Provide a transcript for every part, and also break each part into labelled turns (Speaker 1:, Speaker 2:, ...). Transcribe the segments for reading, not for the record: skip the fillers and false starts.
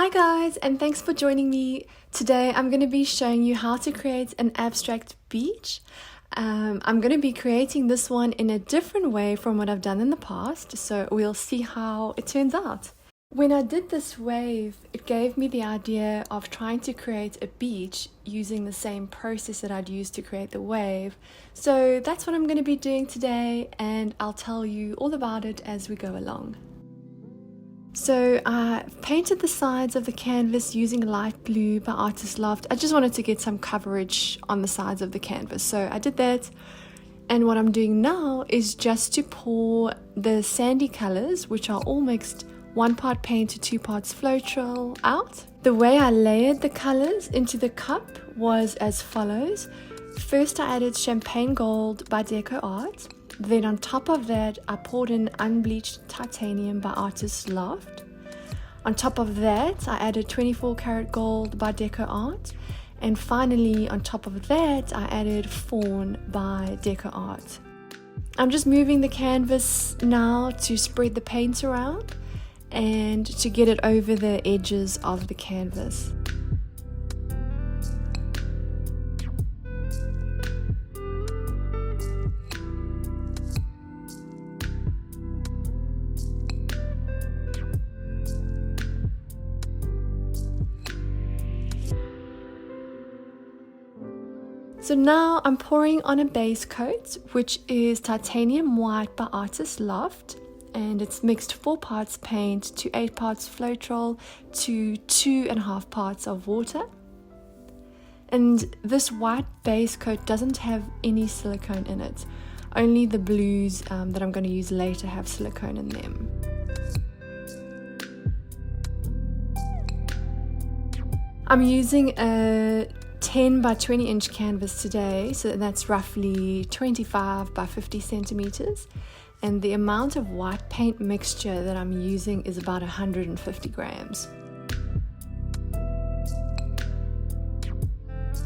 Speaker 1: Hi guys, and thanks for joining me. Today I'm going to be showing you how to create an abstract beach. I'm going to be creating this one in a different way from what I've done in the past, so we'll see how it turns out. When I did this wave, it gave me the idea of trying to create a beach using the same process that I'd used to create the wave. So that's what I'm going to be doing today, and I'll tell you all about it as we go along. So I painted the sides of the canvas using light blue by Artist Loft. I just wanted to get some coverage on the sides of the canvas, so I did that. And what I'm doing now is just to pour the sandy colors, which are all mixed 1 part paint to 2 parts Floetrol, out. The way I layered the colors into the cup was as follows. First I added Champagne Gold by DecoArt. Then on top of that, I poured in Unbleached Titanium by Artist Loft. On top of that, I added 24 Karat Gold by DecoArt. And finally, on top of that, I added Fawn by DecoArt. I'm just moving the canvas now to spread the paint around and to get it over the edges of the canvas. So now I'm pouring on a base coat, which is Titanium White by Artist Loft, and it's mixed 4 parts paint to 8 parts Floetrol to 2.5 parts of water. And this white base coat doesn't have any silicone in it. Only the blues that I'm going to use later have silicone in them. I'm using a 10 by 20 inch canvas today, so that's roughly 25 by 50 centimeters, and the amount of white paint mixture that I'm using is about 150 grams.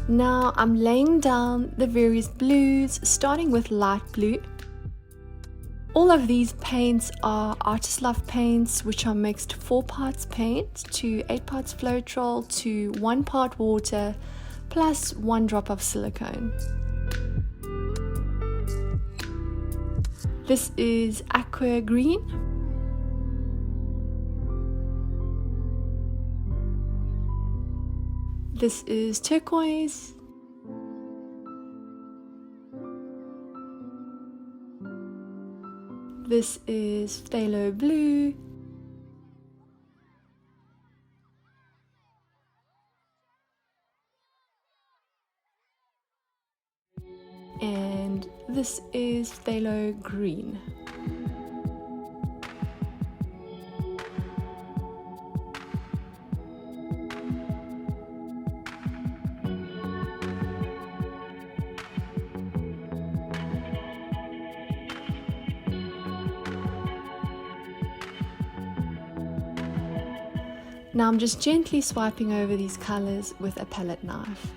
Speaker 1: Now I'm laying down the various blues, starting with light blue. All of these paints are Artist Loft paints, which are mixed 4 parts paint to 8 parts Floetrol to 1 part water plus 1 drop of silicone. This is aqua green. This is turquoise. This is phthalo blue. And this is phthalo green. Now I'm just gently swiping over these colors with a palette knife.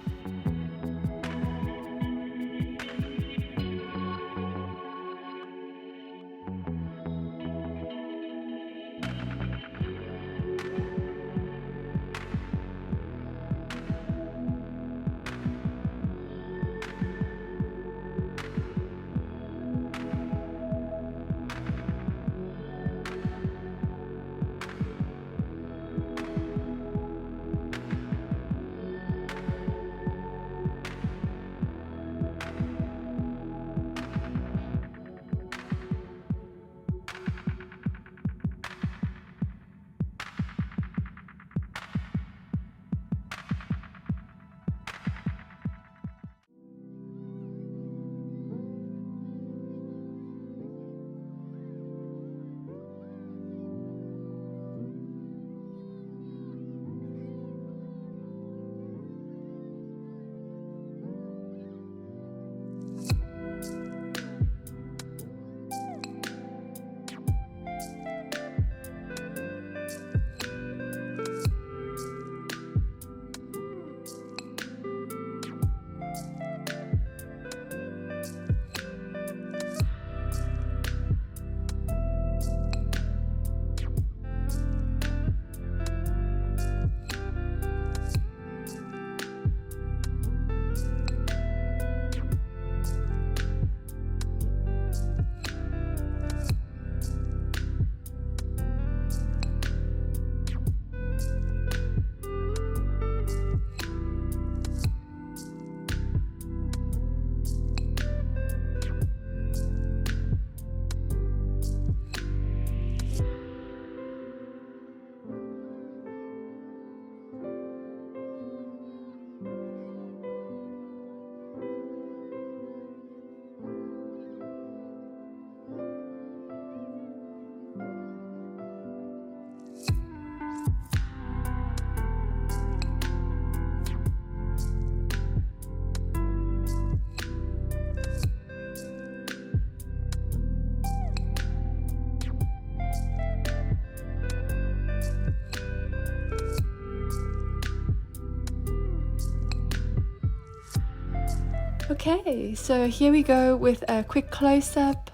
Speaker 1: Okay, so here we go with a quick close-up.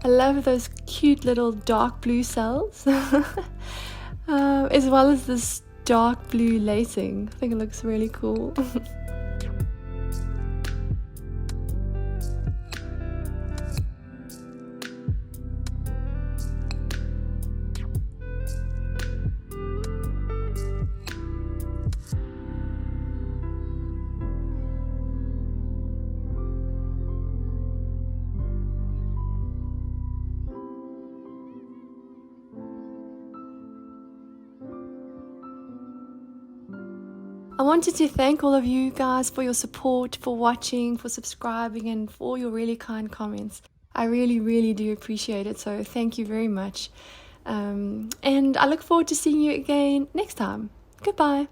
Speaker 1: I love those cute little dark blue cells, as well as this dark blue lacing. I think it looks really cool. I wanted to thank all of you guys for your support, for watching, for subscribing, and for all your really kind comments. I really do appreciate it, so thank you very much. And I look forward to seeing you again next time. Goodbye.